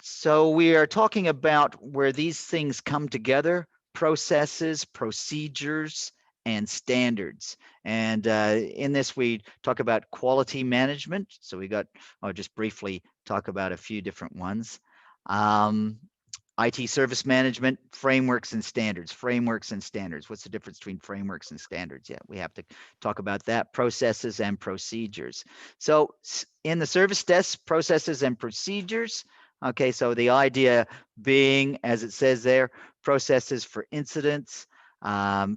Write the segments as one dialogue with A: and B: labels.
A: So we are talking about where these things come together: processes, procedures, and standards. And in this, we talk about quality management. So I'll just briefly talk about a few different ones. Um, IT service management, frameworks and standards. Frameworks and standards. What's the difference between frameworks and standards? Yeah, we have to talk about that. Processes and procedures. So in the service desk, processes and procedures. Okay, so the idea being, as it says there, processes for incidents,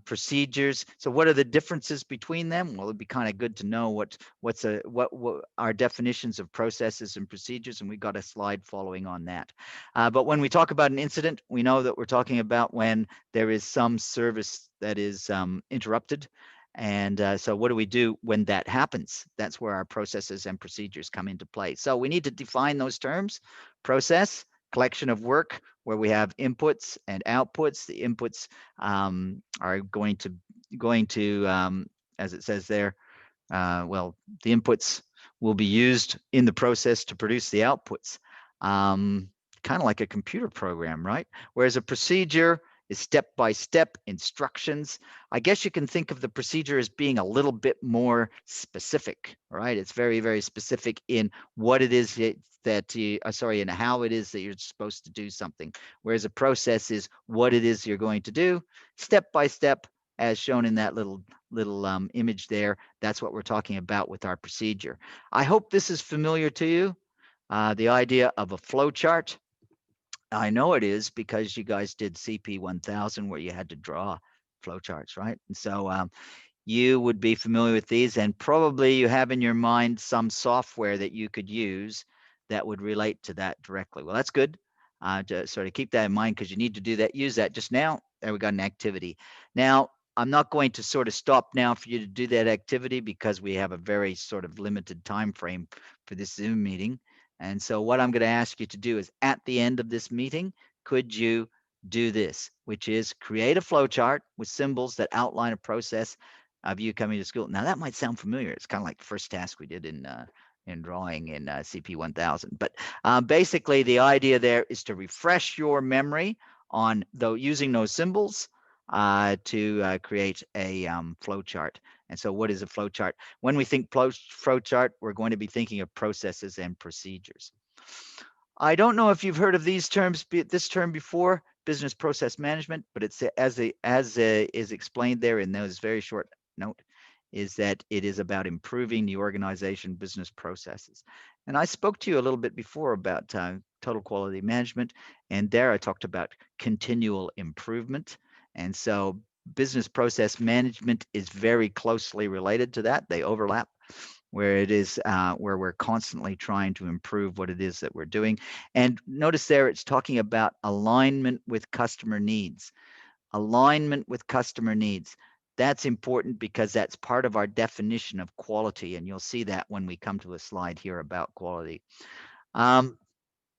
A: procedures. So what are the differences between them? Well, it'd be kind of good to know what our definitions of processes and procedures, and we got a slide following on that. But when we talk about an incident, we know that we're talking about when there is some service that is interrupted. And so what do we do when that happens? That's where our processes and procedures come into play. So we need to define those terms. Process, collection of work where we have inputs and outputs. The inputs are going to as it says there, well, the inputs will be used in the process to produce the outputs. Kind of like a computer program, right? Whereas a procedure is step-by-step instructions. I guess you can think of the procedure as being a little bit more specific, right? It's very, very specific in what it is that you, and how it is that you're supposed to do something. Whereas a process is what it is you're going to do, step by step, as shown in that little image there. That's what we're talking about with our procedure. I hope this is familiar to you. The idea of a flow chart. I know it is because you guys did CP1000 where you had to draw flowcharts, right? And so you would be familiar with these, and probably you have in your mind some software that you could use that would relate to that directly. Well, that's good to sort of keep that in mind because you need to do that. Use that just now. There we got an activity. Now, I'm not going to sort of stop now for you to do that activity because we have a very sort of limited time frame for this Zoom meeting. And so what I'm going to ask you to do is at the end of this meeting, could you do this, which is create a flow chart with symbols that outline a process of you coming to school. Now that might sound familiar. It's kind of like the first task we did in drawing in CP1000. But basically, the idea there is to refresh your memory on using those symbols to create a flow chart. And so what is a flow chart? When we think flow chart, we're going to be thinking of processes and procedures. I don't know if you've heard of this term before, business process management, but it's as is explained there in those very short note, is that it is about improving the organization business processes. And I spoke to you a little bit before about total quality management, and there I talked about continual improvement. And so business process management is very closely related to that. They overlap, where it is where we're constantly trying to improve what it is that we're doing. And notice there it's talking about alignment with customer needs. Alignment with customer needs. That's important because that's part of our definition of quality, and you'll see that when we come to a slide here about quality.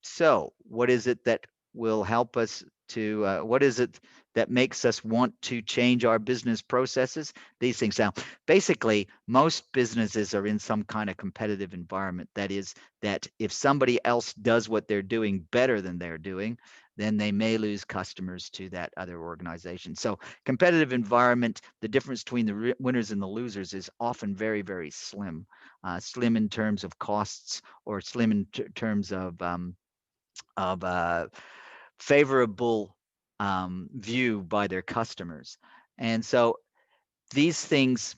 A: So what is it that will help us to, what is it that makes us want to change our business processes? These things. Now, basically, most businesses are in some kind of competitive environment. That is, that if somebody else does what they're doing better than they're doing, then they may lose customers to that other organization. So competitive environment, the difference between the winners and the losers is often very, very slim. Slim in terms of costs or slim in terms of favorable view by their customers. And so these things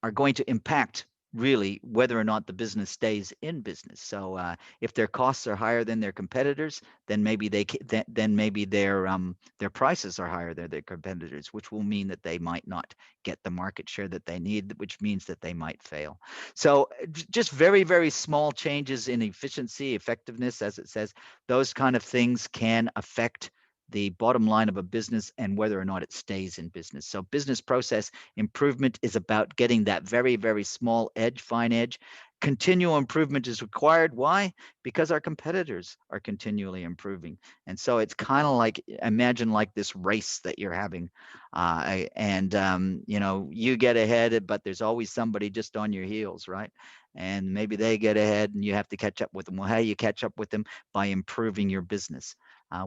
A: are going to impact really whether or not the business stays in business. So if their costs are higher than their competitors, then maybe then maybe their prices are higher than their competitors, which will mean that they might not get the market share that they need, which means that they might fail. So just very, very small changes in efficiency, effectiveness, as it says, those kind of things can affect the bottom line of a business and whether or not it stays in business. So business process improvement is about getting that very, very small edge, fine edge. Continual improvement is required. Why? Because our competitors are continually improving. And so it's kind of like, imagine like this race that you're having. You know, you get ahead, but there's always somebody just on your heels, right? and maybe they get ahead and you have to catch up with them. Well, how do you catch up with them? By improving your business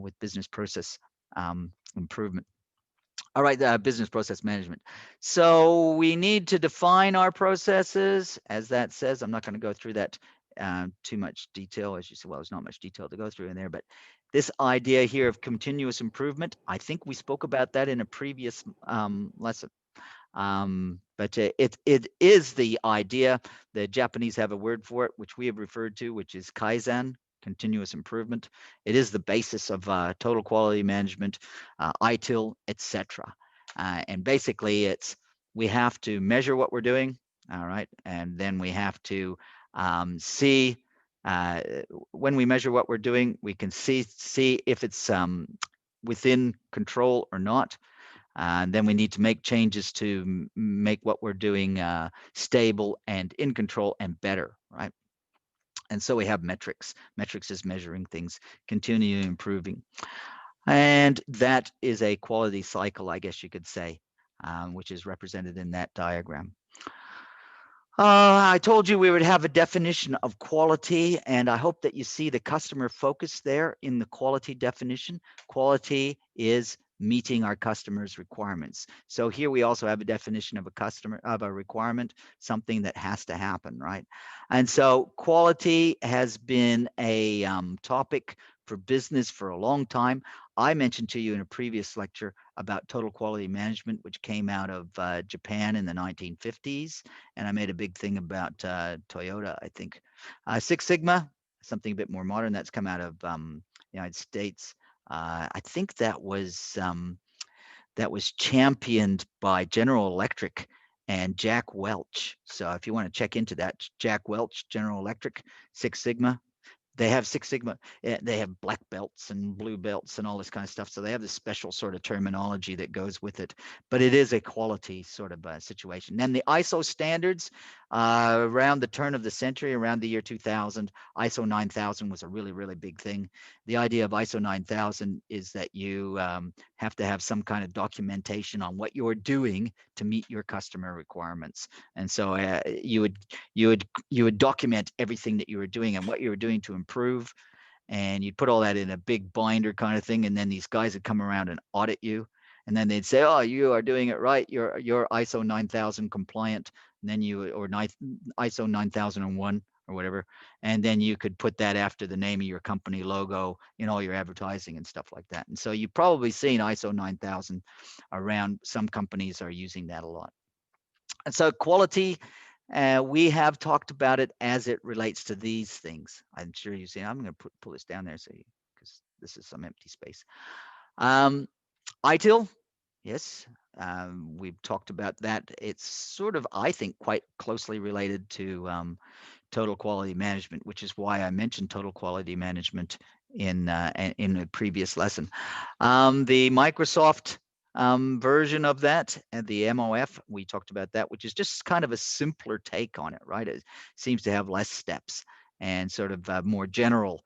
A: with business process improvement. All right, business process management. So we need to define our processes, as that says. I'm not going to go through that too much detail, as you said. Well, there's not much detail to go through in there, but this idea here of continuous improvement, I think we spoke about that in a previous lesson. But it is the idea. The Japanese have a word for it, which we have referred to, which is kaizen, continuous improvement. It is the basis of total quality management, ITIL, etc. And basically, it's we have to measure what we're doing, all right, and then we have to see. Uh, when we measure what we're doing, we can see if it's within control or not. And then we need to make changes to make what we're doing stable and in control and better, right? And so we have metrics. Metrics is measuring things, continuing improving. And that is a quality cycle, I guess you could say, which is represented in that diagram. I told you we would have a definition of quality, and I hope that you see the customer focus there in the quality definition. Quality is meeting our customers' requirements. So here we also have a definition of a requirement, something that has to happen, right? And so quality has been a topic for business for a long time. I mentioned to you in a previous lecture about total quality management, which came out of Japan in the 1950s. And I made a big thing about Toyota, I think. Six Sigma, something a bit more modern, that's come out of the United States. I think that was championed by General Electric and Jack Welch. So if you want to check into that, Jack Welch, General Electric, Six Sigma, they have Six Sigma. They have black belts and blue belts and all this kind of stuff. So they have this special sort of terminology that goes with it. But it is a quality sort of situation. Then the ISO standards around the turn of the century, around the year 2000, ISO 9000 was a really, really big thing. The idea of ISO 9000 is that you have to have some kind of documentation on what you're doing to meet your customer requirements. And so you would document everything that you were doing and what you were doing to improve, and you'd put all that in a big binder kind of thing, and then these guys would come around and audit you, and then they'd say, oh, you are doing it right, you're ISO 9000 compliant, and then ISO 9001 or whatever, and then you could put that after the name of your company logo in all your advertising and stuff like that. And so you've probably seen ISO 9000 around. Some companies are using that a lot. And so quality, we have talked about it as it relates to these things. I'm sure you've seen. I'm going to pull this down there so because this is some empty space. ITIL, yes, we've talked about that. It's sort of, I think, quite closely related to total quality management, which is why I mentioned total quality management in a previous lesson. The Microsoft version of that, and the MOF, we talked about that, which is just kind of a simpler take on it, right? It seems to have less steps and sort of more general,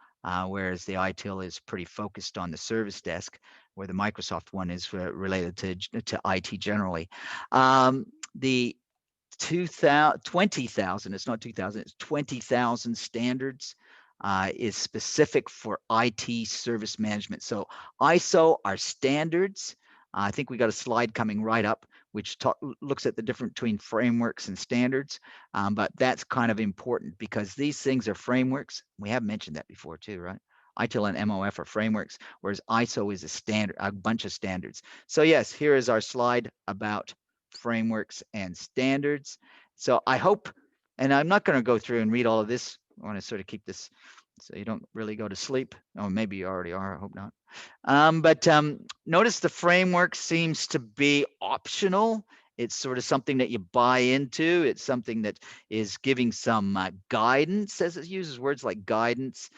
A: whereas the ITIL is pretty focused on the service desk, where the Microsoft one is related to IT generally. The 20,000, it's not 2,000, it's 20,000 standards is specific for IT service management. So ISO are standards. I think we got a slide coming right up, which looks at the difference between frameworks and standards. But that's kind of important because these things are frameworks. We have mentioned that before too, right? ITIL and MOF are frameworks, whereas ISO is a standard, a bunch of standards. So yes, here is our slide about frameworks and standards. So I hope, and I'm not going to go through and read all of this. I want to sort of keep this so you don't really go to sleep. Oh, maybe you already are. I hope not. But notice the framework seems to be optional. It's sort of something that you buy into. It's something that is giving some guidance, as it uses words like guidance,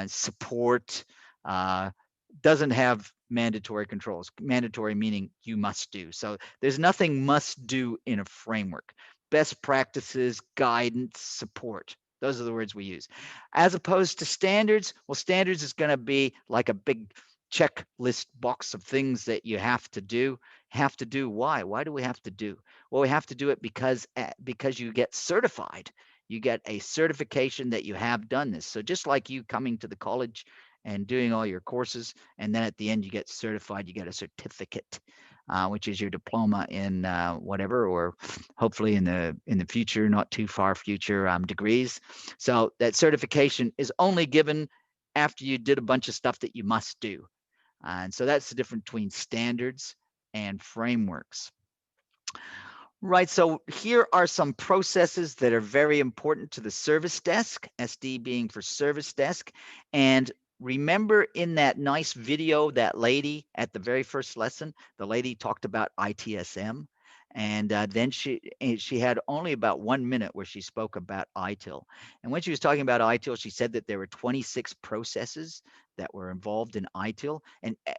A: support, doesn't have mandatory controls. Mandatory meaning you must do. So there's nothing must do in a framework. Best practices, guidance, support. Those are the words we use. As opposed to standards, well, standards is going to be like a big checklist box of things that you have to do. Have to do. Why? Why do we have to do? Well, we have to do it because you get certified. you get a certification that you have done this. So just like you coming to the college and doing all your courses, and then at the end you get certified, you get a certificate, which is your diploma in whatever, or hopefully in the future, not too far future, degrees. So that certification is only given after you did a bunch of stuff that you must do. And so that's the difference between standards and frameworks. Right. So here are some processes that are very important to the service desk, SD being for service desk. And remember in that nice video, that lady at the very first lesson, the lady talked about ITSM. And then she had only about 1 minute where she spoke about ITIL. And when she was talking about ITIL, she said that there were 26 processes that were involved in ITIL,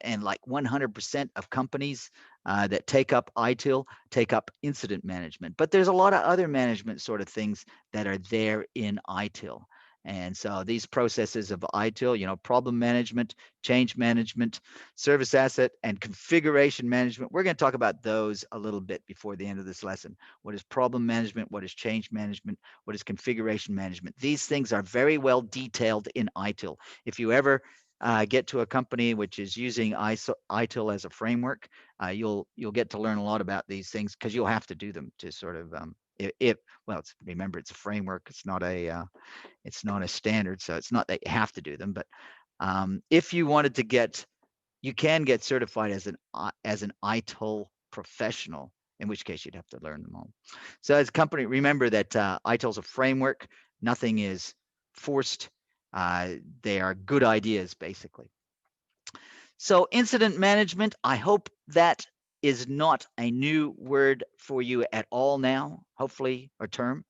A: and like 100% of companies that take up ITIL take up incident management. But there's a lot of other management sort of things that are there in ITIL. And so these processes of ITIL, problem management, change management, service asset, and configuration management, we're going to talk about those a little bit before the end of this lesson. What is problem management? What is change management? What is configuration management? These things are very well detailed in ITIL. If you ever get to a company which is using ITIL as a framework, you'll get to learn a lot about these things because you'll have to do them to sort of well, remember it's a framework. It's not a standard, so it's not that you have to do them. But if you wanted to you can get certified as an ITIL professional, in which case you'd have to learn them all. So as a company, remember that ITIL is a framework. Nothing is forced. They are good ideas, basically. So incident management, I hope that is not a new word for you at all now, hopefully, or term.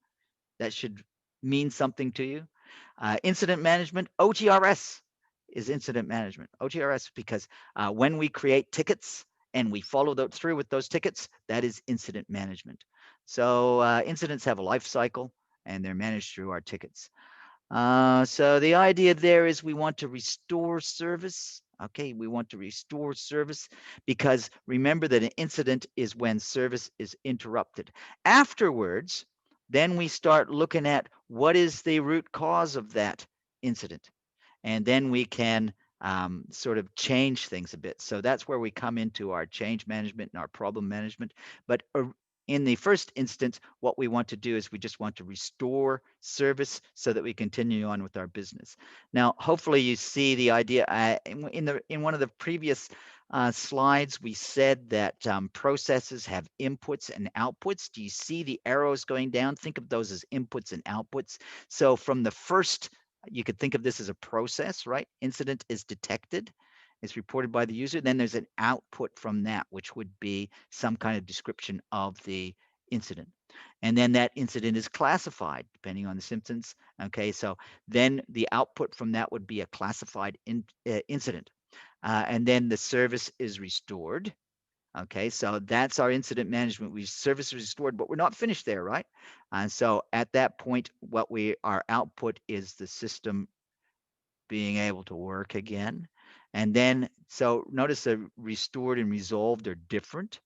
A: That should mean something to you. Incident management, OTRS is incident management. OTRS, because when we create tickets and we follow through with those tickets, that is incident management. So incidents have a life cycle and they're managed through our tickets. So the idea there is we want to restore service. Okay, we want to restore service because remember that an incident is when service is interrupted. Afterwards, then we start looking at what is the root cause of that incident. And then we can sort of change things a bit. So that's where we come into our change management and our problem management. But in the first instance, what we want to do is we just want to restore service so that we continue on with our business. Now, hopefully you see the idea. In one of the previous slides, we said that processes have inputs and outputs. Do you see the arrows going down? Think of those as inputs and outputs. So from the first, you could think of this as a process, right? Incident is detected. It's reported by the user. Then there's an output from that, which would be some kind of description of the incident. And then that incident is classified depending on the symptoms. Okay, so then the output from that would be a classified incident. And then the service is restored. Okay, so that's our incident management. Service is restored, but we're not finished there, right? And so at that point, our output is the system being able to work again. And then, so notice the restored and resolved are different.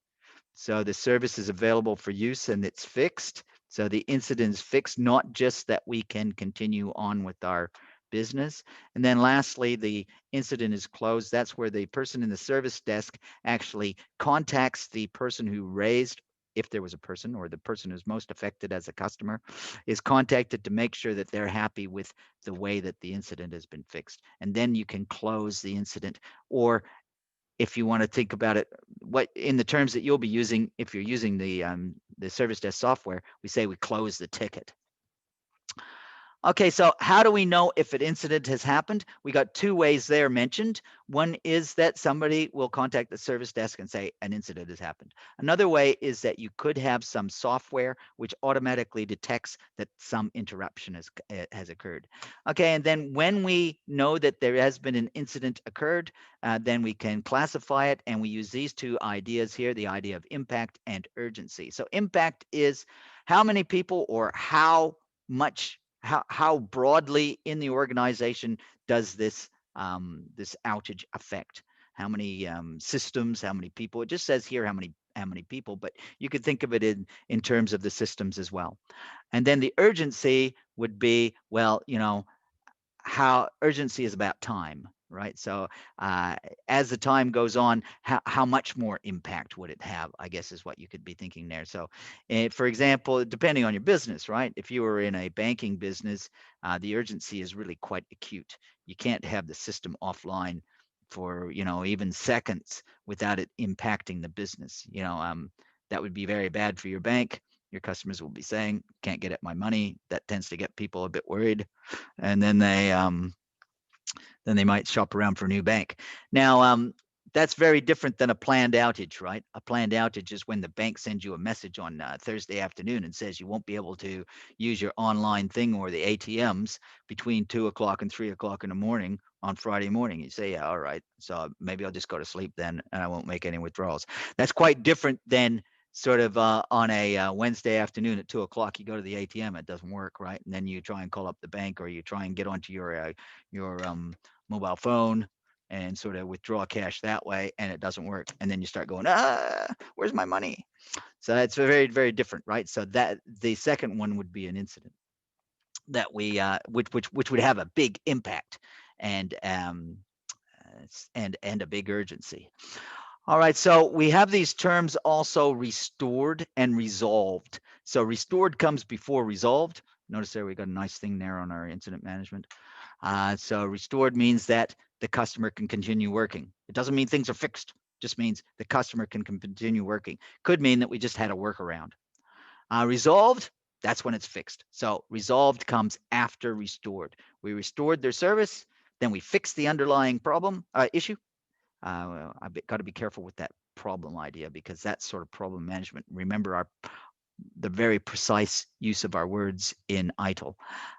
A: So the service is available for use and it's fixed. So the incident is fixed, not just that we can continue on with our business. And then lastly, the incident is closed. That's where the person in the service desk actually contacts the person who raised, if there was a person, or the person who's most affected as a customer, is contacted to make sure that they're happy with the way that the incident has been fixed. And then you can close the incident. Or if you want to think about it, what in the terms that you'll be using, if you're using the service desk software, we say we close the ticket. Okay, so how do we know if an incident has happened? We got two ways there mentioned. One is that somebody will contact the service desk and say an incident has happened. Another way is that you could have some software which automatically detects that some interruption has occurred. Okay, and then when we know that there has been an incident occurred, then we can classify it, and we use these two ideas here, the idea of impact and urgency. So impact is how many people or how much, how broadly in the organization does this outage affect? How many systems? How many people? It just says here how how many people, but you could think of it in terms of the systems as well. And then the urgency would be, well, how urgency is about time, right? So uh, as the time goes on, how much more impact would it have, I guess, is what you could be thinking there. So for example, depending on your business, right? If you were in a banking business, the urgency is really quite acute. You can't have the system offline for, even seconds without it impacting the business. That would be very bad for your bank. Your customers will be saying, can't get at my money. That tends to get people a bit worried, and then they might shop around for a new bank. Now, that's very different than a planned outage, right? A planned outage is when the bank sends you a message on Thursday afternoon and says you won't be able to use your online thing or the ATMs between 2 o'clock and 3 o'clock in the morning on Friday morning. You say, yeah, all right. So maybe I'll just go to sleep then and I won't make any withdrawals. That's quite different than sort of on a Wednesday afternoon at 2 o'clock, you go to the ATM, it doesn't work, right? And then you try and call up the bank, or you try and get onto your mobile phone and sort of withdraw cash that way, and it doesn't work. And then you start going, where's my money? So it's very, very different, right? So that the second one would be an incident that we which would have a big impact and and a big urgency. All right, so we have these terms also, restored and resolved. So restored comes before resolved. Notice there we got a nice thing there on our incident management. So restored means that the customer can continue working. It doesn't mean things are fixed. It just means the customer can continue working. Could mean that we just had a workaround. Resolved, that's when it's fixed. So resolved comes after restored. We restored their service, then we fixed the underlying problem issue. I've got to be careful with that problem idea, because that's sort of problem management. Remember the very precise use of our words in ITIL.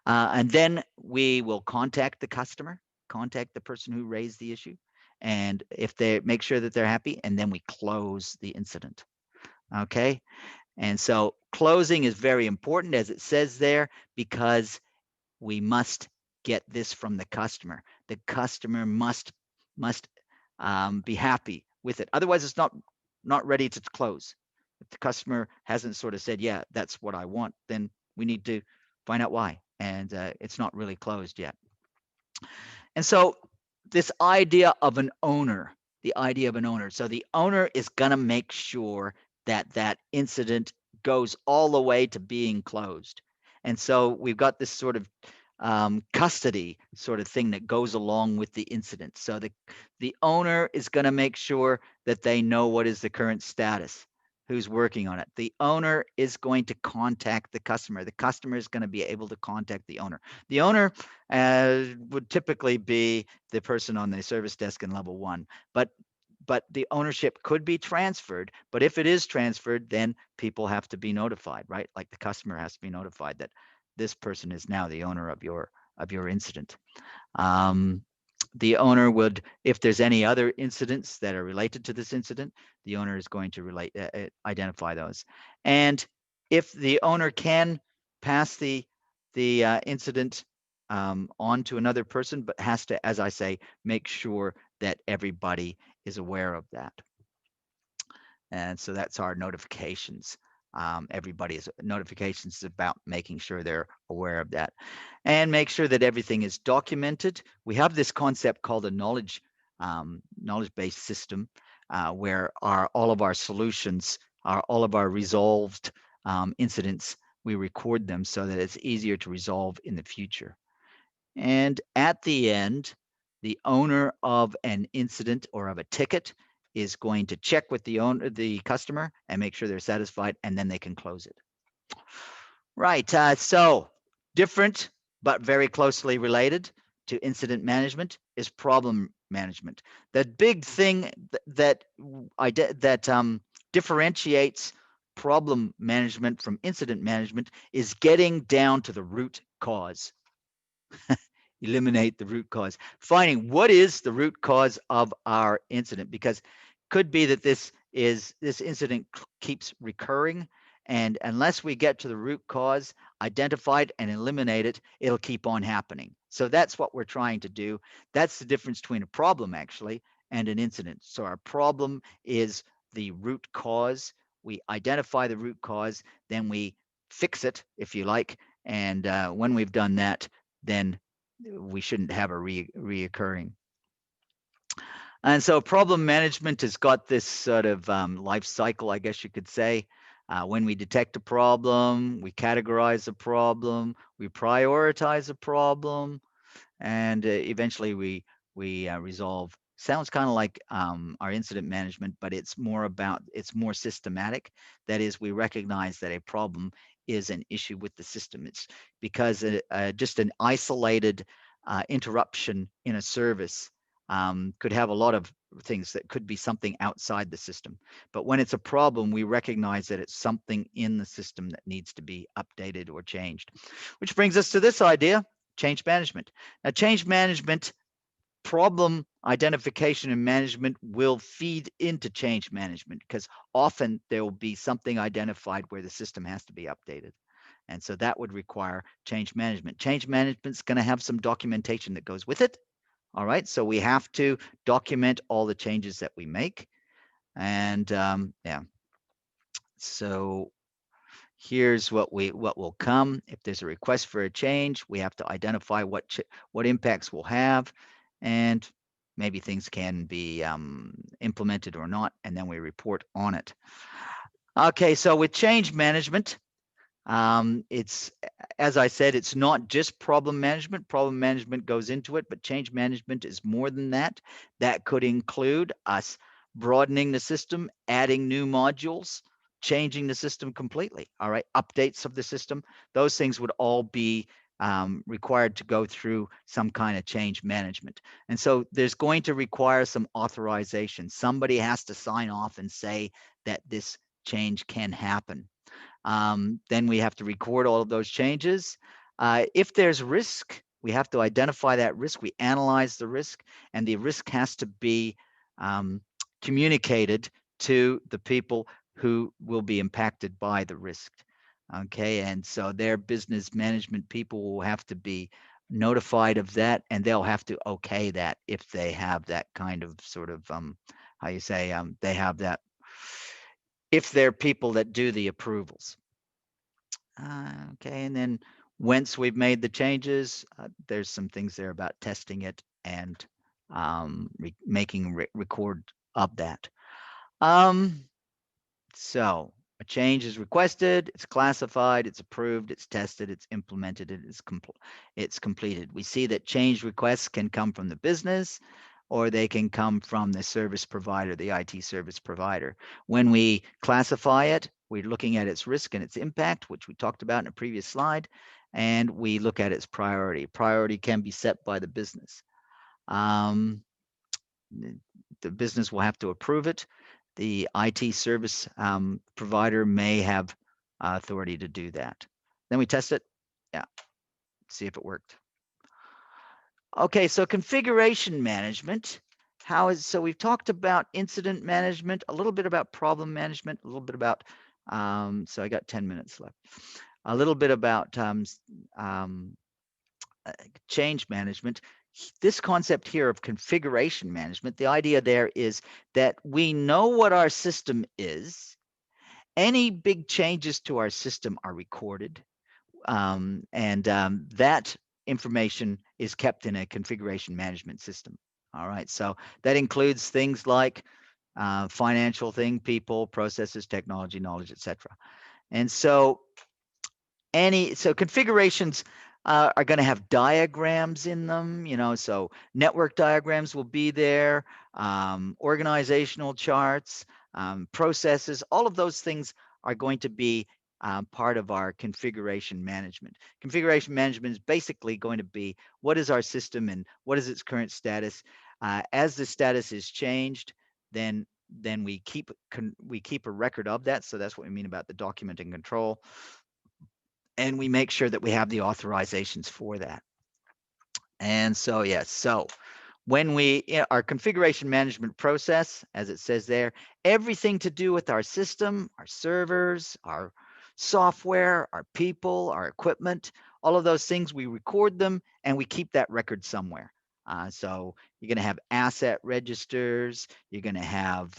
A: And then we will contact the customer, contact the person who raised the issue, and if they make sure that they're happy, and then we close the incident. Okay. And so closing is very important, as it says there, because we must get this from the customer. The customer must be happy with it. Otherwise, it's not ready to close. If the customer hasn't sort of said, yeah, that's what I want, then we need to find out why. And it's not really closed yet. And so this idea of an owner, the idea of an owner. So the owner is going to make sure that that incident goes all the way to being closed. And so we've got this sort of custody sort of thing that goes along with the incident. So the owner is going to make sure that they know what is the current status, who's working on it. The owner is going to contact the customer. The customer is going to be able to contact the owner. The owner would typically be the person on the service desk in level 1, but the ownership could be transferred. But if it is transferred, then people have to be notified, right? Like the customer has to be notified that this person is now the owner of your incident. The owner would, if there's any other incidents that are related to this incident, the owner is going to identify those. And if the owner can pass the incident on to another person, but has to, as I say, make sure that everybody is aware of that. And so that's our notifications. Everybody's notifications is about making sure they're aware of that, and make sure that everything is documented. We have this concept called a knowledge-based system, where all of our solutions, all of our resolved incidents, we record them so that it's easier to resolve in the future. And at the end, the owner of an incident or of a ticket is going to check with the customer and make sure they're satisfied, and then they can close it. Right. So different but very closely related to incident management is problem management. The big thing that differentiates problem management from incident management is getting down to the root cause. Eliminate the root cause, finding what is the root cause of our incident, because could be that this incident keeps recurring, and unless we get to the root cause, identify it and eliminate it, it'll keep on happening. So that's what we're trying to do. That's the difference between a problem actually and an incident. So our problem is the root cause. We identify the root cause, then we fix it, if you like. And when we've done that, then we shouldn't have a reoccurring. And so problem management has got this sort of life cycle, I guess you could say. When we detect a problem, we categorize the problem, we prioritize the problem, and eventually we resolve. Sounds kind of like our incident management, but it's more systematic. That is, we recognize that a problem is an issue with the system. It's because just an isolated interruption in a service could have a lot of things that could be something outside the system. But when it's a problem, we recognize that it's something in the system that needs to be updated or changed. Which brings us to this idea: change management. Now, change management, problem identification and management will feed into change management, because often there will be something identified where the system has to be updated. And so that would require change management. Change management is going to have some documentation that goes with it. All right. So we have to document all the changes that we make. And yeah. So here's what will come. If there's a request for a change, we have to identify what impacts we'll have, and maybe things can be implemented or not, and then we report on it. Okay, so with change management, it's, as I said, it's not just problem management. Problem management goes into it, but change management is more than that. That could include us broadening the system, adding new modules, changing the system completely. All right, updates of the system. Those things would all be required to go through some kind of change management. And so there's going to require some authorization. Somebody has to sign off and say that this change can happen. Then we have to record all of those changes. If there's risk, we have to identify that risk. We analyze the risk, and the risk has to be communicated to the people who will be impacted by the risk. Okay, and so their business management people will have to be notified of that, and they'll have to okay that if they have that kind of sort of how you say they have that, if they're people that do the approvals. Okay, and then once we've made the changes, there's some things there about testing it and making record of that. So a change is requested, it's classified, it's approved, it's tested, it's implemented, it's completed. We see that change requests can come from the business, or they can come from the service provider, the IT service provider. When we classify it, we're looking at its risk and its impact, which we talked about in a previous slide, and we look at its priority. Priority can be set by the business. The business will have to approve it. The IT service provider may have authority to do that. Then we test it. Yeah, see if it worked. Okay, so configuration management. So we've talked about incident management, a little bit about problem management, a little bit about, so I got 10 minutes left. A little bit about change management. This concept here of configuration management, the idea there is that we know what our system is. Any big changes to our system are recorded, and that information is kept in a configuration management system. All right, so that includes things like financial thing, people, processes, technology, knowledge, etc. And so configurations are going to have diagrams in them, so network diagrams will be there, organizational charts, processes, all of those things are going to be part of our configuration management. Configuration management is basically going to be, what is our system and what is its current status? As the status is changed, then we keep a record of that. So that's what we mean about the document and control. And we make sure that we have the authorizations for that. And so, yes, so when our configuration management process, as it says there, everything to do with our system, our servers, our software, our people, our equipment, all of those things, we record them and we keep that record somewhere. So you're going to have asset registers, you're going to have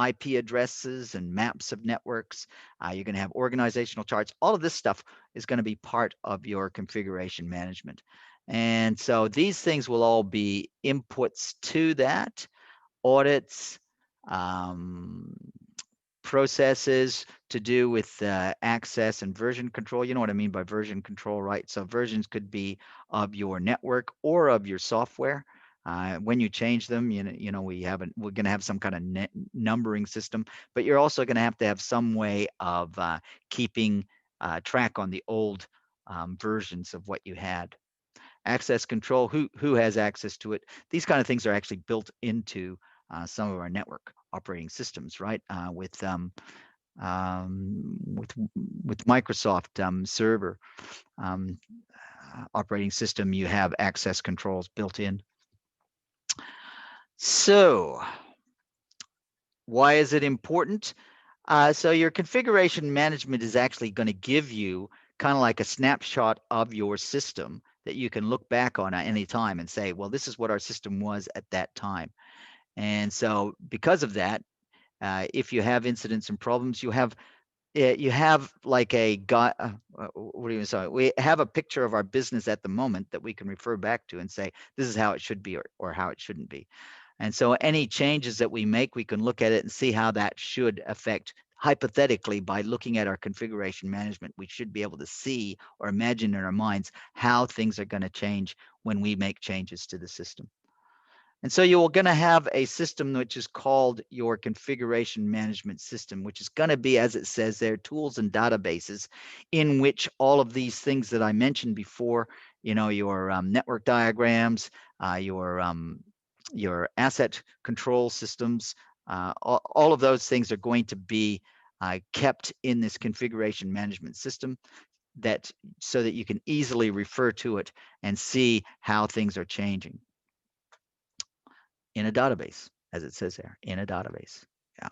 A: IP addresses and maps of networks, you're going to have organizational charts. All of this stuff is going to be part of your configuration management. And so these things will all be inputs to that, audits, um, processes to do with access and version control. You know what I mean by version control, right? So versions could be of your network or of your software. When you change them, we're going to have some kind of numbering system, but you're also going to have some way of keeping track on the old versions of what you had. Access control, who has access to it? These kind of things are actually built into some of our network operating systems, right? With Microsoft Server operating system, you have access controls built in. So why is it important? So your configuration management is actually going to give you kind of like a snapshot of your system that you can look back on at any time and say, well, this is what our system was at that time. And so because of that, if you have incidents and problems, you have like a what do you say? We have a picture of our business at the moment that we can refer back to and say, this is how it should be or how it shouldn't be. And so any changes that we make, we can look at it and see how that should affect. Hypothetically, by looking at our configuration management, we should be able to see or imagine in our minds how things are going to change when we make changes to the system. And so you're going to have a system which is called your configuration management system, which is going to be, as it says there, tools and databases in which all of these things that I mentioned before, your network diagrams, your asset control systems, all of those things are going to be kept in this configuration management system so that you can easily refer to it and see how things are changing in a database, as it says there, in a database. Yeah.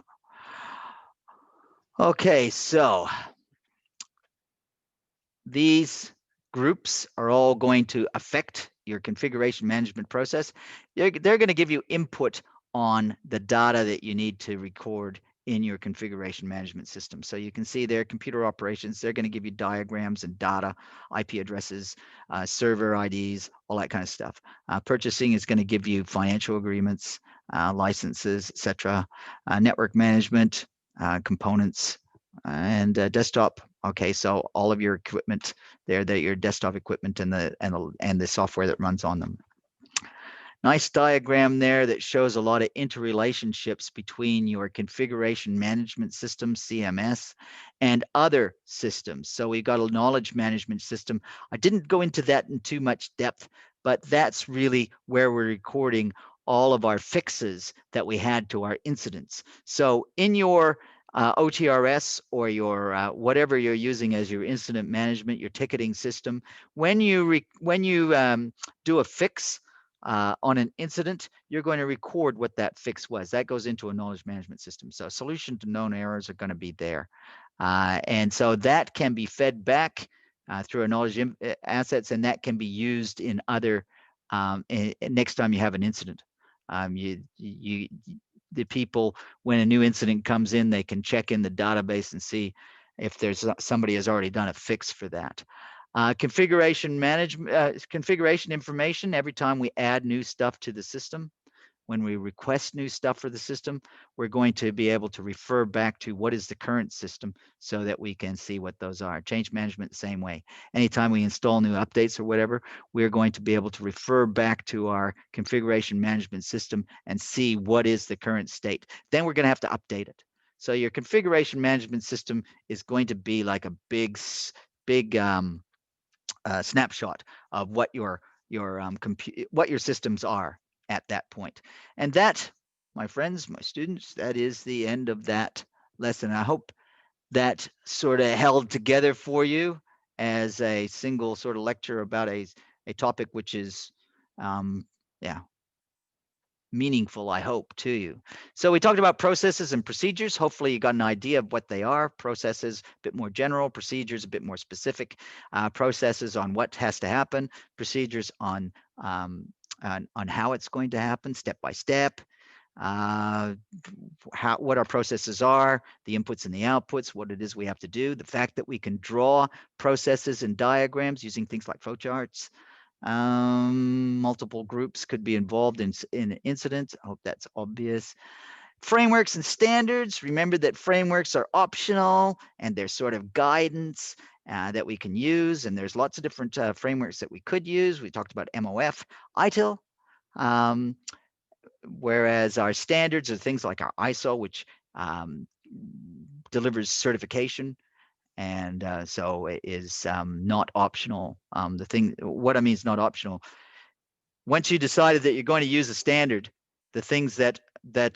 A: Okay, so these groups are all going to affect your configuration management process. They're going to give you input on the data that you need to record in your configuration management system. So you can see there, computer operations, they're going to give you diagrams and data, IP addresses, server IDs, all that kind of stuff. Purchasing is going to give you financial agreements, licenses, etc. Network management, components, and desktop. Okay, so all of your equipment there, your desktop equipment and the software that runs on them. Nice diagram there that shows a lot of interrelationships between your configuration management system, CMS, and other systems. So we've got a knowledge management system. I didn't go into that in too much depth, but that's really where we're recording all of our fixes that we had to our incidents. So in your OTRS or your whatever you're using as your incident management, your ticketing system, when you do a fix on an incident, you're going to record what that fix was. That goes into a knowledge management system. So solution to known errors are going to be there. And so that can be fed back through a knowledge assets, and that can be used in other, next time you have an incident. The people, when a new incident comes in, they can check in the database and see if there's somebody has already done a fix for that. Configuration management, configuration information, every time we add new stuff to the system, when we request new stuff for the system, we're going to be able to refer back to what is the current system so that we can see what those are. Change management, the same way. Anytime we install new updates or whatever, we're going to be able to refer back to our configuration management system and see what is the current state. Then we're going to have to update it. So your configuration management system is going to be like a big snapshot of what your systems are at that point. And that, my friends, my students, that is the end of that lesson. I hope that sort of held together for you as a single sort of lecture about a topic which is yeah, meaningful, I hope, to you. So we talked about processes and procedures. Hopefully you got an idea of what they are. Processes, a bit more general, procedures, a bit more specific. Processes on what has to happen, procedures on on how it's going to happen step by step, uh, what our processes are, the inputs and the outputs, what it is we have to do, the fact that we can draw processes and diagrams using things like flowcharts. Multiple groups could be involved in incidents. I hope that's obvious. Frameworks and standards. Remember that frameworks are optional and they're sort of guidance that we can use. And there's lots of different frameworks that we could use. We talked about MOF, ITIL. Um, Whereas our standards are things like our ISO, which delivers certification, and so it is not optional. What I mean is not optional. Once you decided that you're going to use a standard, the things that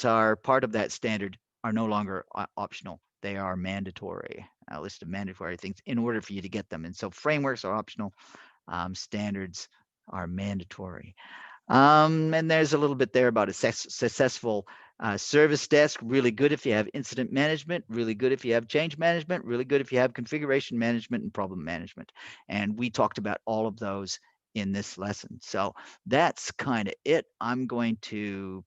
A: are part of that standard are no longer optional. They are mandatory. A list of mandatory things in order for you to get them. And so frameworks are optional. Standards are mandatory. And there's a little bit there about a successful service desk. Really good if you have incident management, really good if you have change management, really good if you have configuration management and problem management. And we talked about all of those in this lesson. So that's kind of it. I'm going to